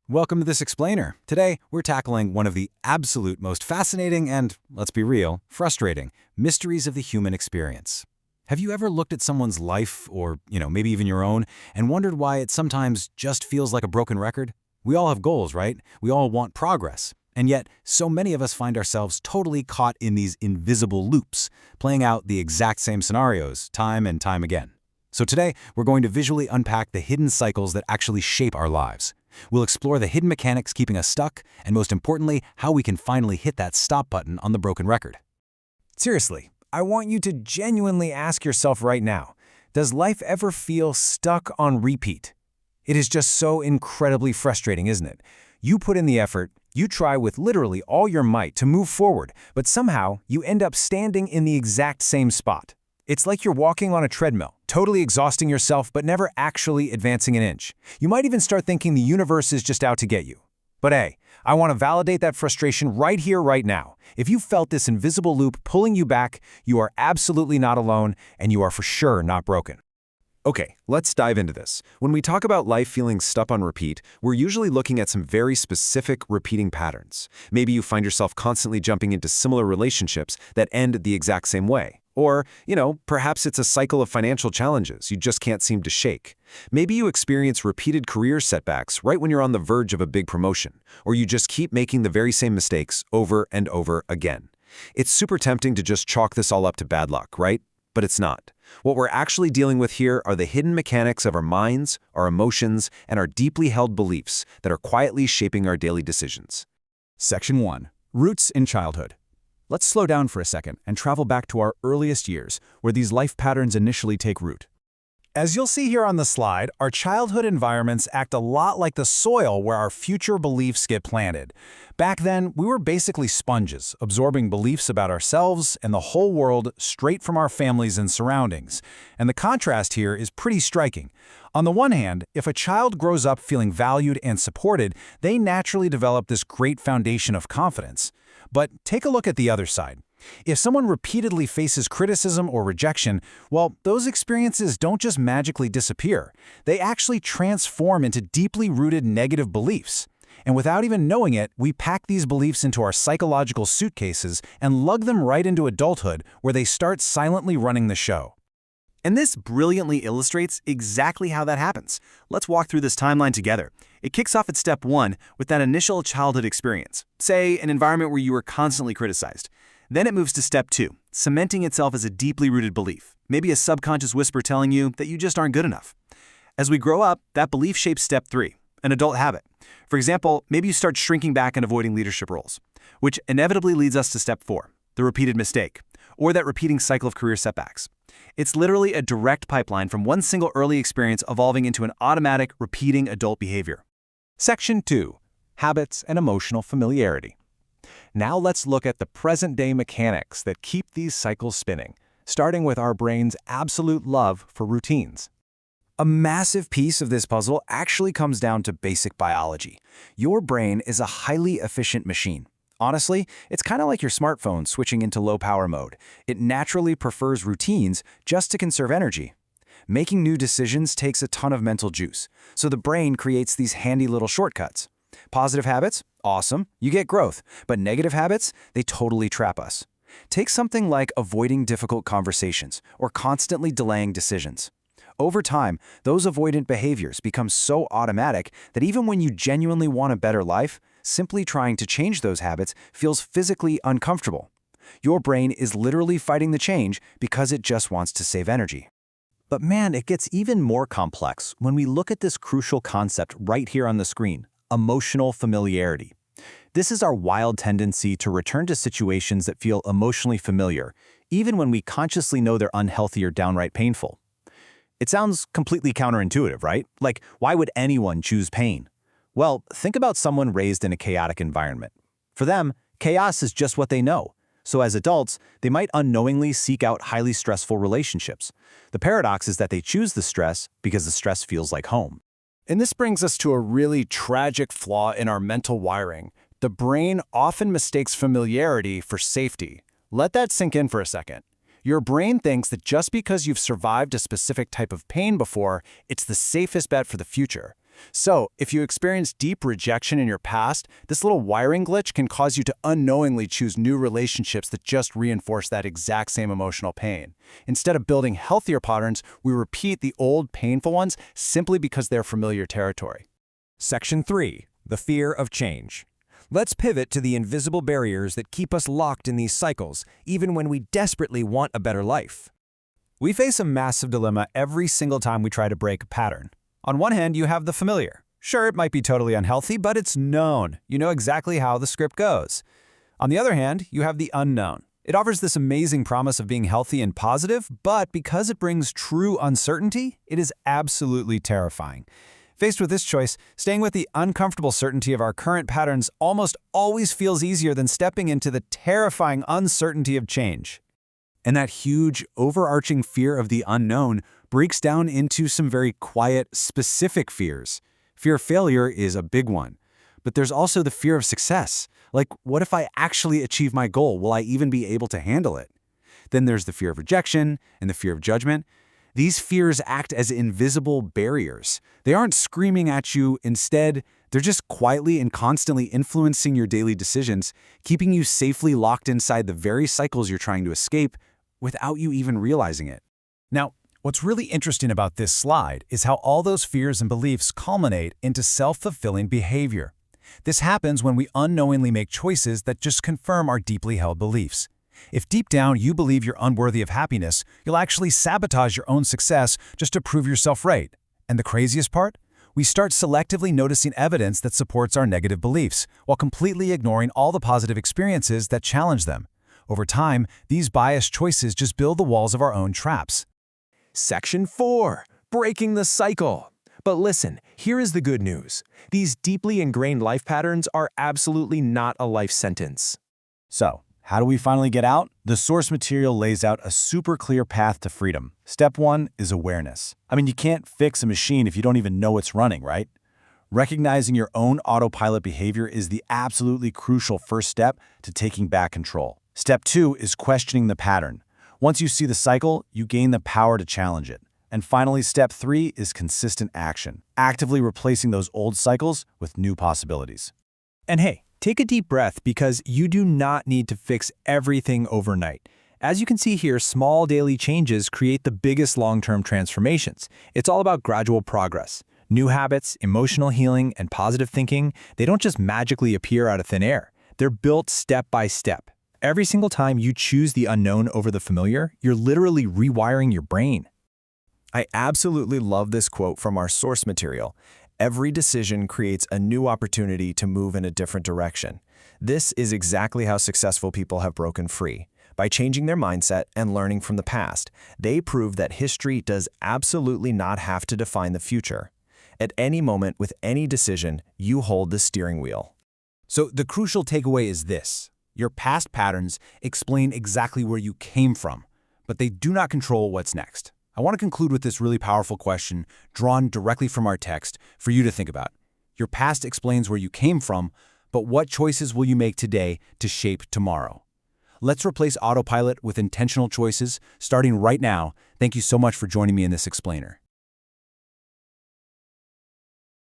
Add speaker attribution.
Speaker 1: Welcome to This Explainer. Today, we're tackling one of the absolute most fascinating and, let's be real, frustrating mysteries of the human experience. Have you ever looked at someone's life, or, maybe even your own, and wondered why it sometimes just feels like a broken record? We all have goals, right? We all want progress. And yet, so many of us find ourselves totally caught in these invisible loops, playing out the exact same scenarios time and time again. So today, we're going to visually unpack the hidden cycles that actually shape our lives. We'll explore the hidden mechanics keeping us stuck, and most importantly, how we can finally hit that stop button on the broken record.
Speaker 2: Seriously, I want you to genuinely ask yourself right now, does life ever feel stuck on repeat? It is just so incredibly frustrating, isn't it? You put in the effort, you try with literally all your might to move forward, but somehow you end up standing in the exact same spot. It's like you're walking on a treadmill, totally exhausting yourself but never actually advancing an inch. You might even start thinking the universe is just out to get you. But hey, I want to validate that frustration right here, right now. If you felt this invisible loop pulling you back, you are absolutely not alone, and you are for sure not broken.
Speaker 3: Okay, let's dive into this. When we talk about life feeling stuck on repeat, we're usually looking at some very specific repeating patterns. Maybe you find yourself constantly jumping into similar relationships that end the exact same way. Or, perhaps it's a cycle of financial challenges you just can't seem to shake. Maybe you experience repeated career setbacks right when you're on the verge of a big promotion, or you just keep making the very same mistakes over and over again. It's super tempting to just chalk this all up to bad luck, right? But it's not. What we're actually dealing with here are the hidden mechanics of our minds, our emotions, and our deeply held beliefs that are quietly shaping our daily decisions.
Speaker 4: Section 1. Roots in childhood. Let's slow down for a second and travel back to our earliest years, where these life patterns initially take root.
Speaker 2: As you'll see here on the slide, our childhood environments act a lot like the soil where our future beliefs get planted. Back then, we were basically sponges, absorbing beliefs about ourselves and the whole world straight from our families and surroundings. And the contrast here is pretty striking. On the one hand, if a child grows up feeling valued and supported, they naturally develop this great foundation of confidence. But take a look at the other side. If someone repeatedly faces criticism or rejection, well, those experiences don't just magically disappear. They actually transform into deeply rooted negative beliefs. And without even knowing it, we pack these beliefs into our psychological suitcases and lug them right into adulthood, where they start silently running the show.
Speaker 5: And this brilliantly illustrates exactly how that happens. Let's walk through this timeline together. It kicks off at step 1 with that initial childhood experience, say an environment where you were constantly criticized. Then it moves to step 2, cementing itself as a deeply rooted belief, maybe a subconscious whisper telling you that you just aren't good enough. As we grow up, that belief shapes step 3, an adult habit. For example, maybe you start shrinking back and avoiding leadership roles, which inevitably leads us to step 4, the repeated mistake, or that repeating cycle of career setbacks. It's literally a direct pipeline from one single early experience evolving into an automatic, repeating adult behavior.
Speaker 2: Section 2. Habits and emotional familiarity. Now let's look at the present-day mechanics that keep these cycles spinning, starting with our brain's absolute love for routines. A massive piece of this puzzle actually comes down to basic biology. Your brain is a highly efficient machine. Honestly, it's kind of like your smartphone switching into low-power mode. It naturally prefers routines just to conserve energy. Making new decisions takes a ton of mental juice, so the brain creates these handy little shortcuts. Positive habits? Awesome, you get growth. But negative habits? They totally trap us. Take something like avoiding difficult conversations or constantly delaying decisions. Over time, those avoidant behaviors become so automatic that even when you genuinely want a better life, simply trying to change those habits feels physically uncomfortable. Your brain is literally fighting the change because it just wants to save energy.
Speaker 4: But man, it gets even more complex when we look at this crucial concept right here on the screen, emotional familiarity. This is our wild tendency to return to situations that feel emotionally familiar, even when we consciously know they're unhealthy or downright painful. It sounds completely counterintuitive, right? Like, why would anyone choose pain? Well, think about someone raised in a chaotic environment. For them, chaos is just what they know. So as adults, they might unknowingly seek out highly stressful relationships. The paradox is that they choose the stress because the stress feels like home.
Speaker 2: And this brings us to a really tragic flaw in our mental wiring. The brain often mistakes familiarity for safety. Let that sink in for a second. Your brain thinks that just because you've survived a specific type of pain before, it's the safest bet for the future. So, if you experience deep rejection in your past, this little wiring glitch can cause you to unknowingly choose new relationships that just reinforce that exact same emotional pain. Instead of building healthier patterns, we repeat the old painful ones simply because they're familiar territory.
Speaker 6: Section 3. The fear of change. Let's pivot to the invisible barriers that keep us locked in these cycles, even when we desperately want a better life.
Speaker 4: We face a massive dilemma every single time we try to break a pattern. On one hand, you have the familiar. Sure, it might be totally unhealthy, but it's known. You know exactly how the script goes. On the other hand, you have the unknown. It offers this amazing promise of being healthy and positive, but because it brings true uncertainty, it is absolutely terrifying. Faced with this choice, staying with the uncomfortable certainty of our current patterns almost always feels easier than stepping into the terrifying uncertainty of change.
Speaker 1: And that huge, overarching fear of the unknown breaks down into some very quiet, specific fears. Fear of failure is a big one. But there's also the fear of success. Like, what if I actually achieve my goal? Will I even be able to handle it? Then there's the fear of rejection and the fear of judgment. These fears act as invisible barriers. They aren't screaming at you. Instead, they're just quietly and constantly influencing your daily decisions, keeping you safely locked inside the very cycles you're trying to escape without you even realizing it.
Speaker 2: Now, what's really interesting about this slide is how all those fears and beliefs culminate into self-fulfilling behavior. This happens when we unknowingly make choices that just confirm our deeply held beliefs. If deep down you believe you're unworthy of happiness, you'll actually sabotage your own success just to prove yourself right. And the craziest part? We start selectively noticing evidence that supports our negative beliefs, while completely ignoring all the positive experiences that challenge them. Over time, these biased choices just build the walls of our own traps.
Speaker 6: Section 4. Breaking the cycle. But listen, here is the good news. These deeply ingrained life patterns are absolutely not a life sentence.
Speaker 4: So, how do we finally get out? The source material lays out a super clear path to freedom. Step 1 is awareness. I mean, you can't fix a machine if you don't even know it's running, right? Recognizing your own autopilot behavior is the absolutely crucial first step to taking back control. Step 2 is questioning the pattern. Once you see the cycle, you gain the power to challenge it. And finally, step 3 is consistent action, actively replacing those old cycles with new possibilities.
Speaker 6: And hey, take a deep breath because you do not need to fix everything overnight. As you can see here, small daily changes create the biggest long-term transformations. It's all about gradual progress. New habits, emotional healing, and positive thinking, they don't just magically appear out of thin air. They're built step by step. Every single time you choose the unknown over the familiar, you're literally rewiring your brain.
Speaker 5: I absolutely love this quote from our source material. Every decision creates a new opportunity to move in a different direction. This is exactly how successful people have broken free. By changing their mindset and learning from the past, they prove that history does absolutely not have to define the future. At any moment with any decision, you hold the steering wheel.
Speaker 1: So the crucial takeaway is this. Your past patterns explain exactly where you came from, but they do not control what's next. I want to conclude with this really powerful question drawn directly from our text for you to think about. Your past explains where you came from, but what choices will you make today to shape tomorrow? Let's replace autopilot with intentional choices starting right now. Thank you so much for joining me in this explainer.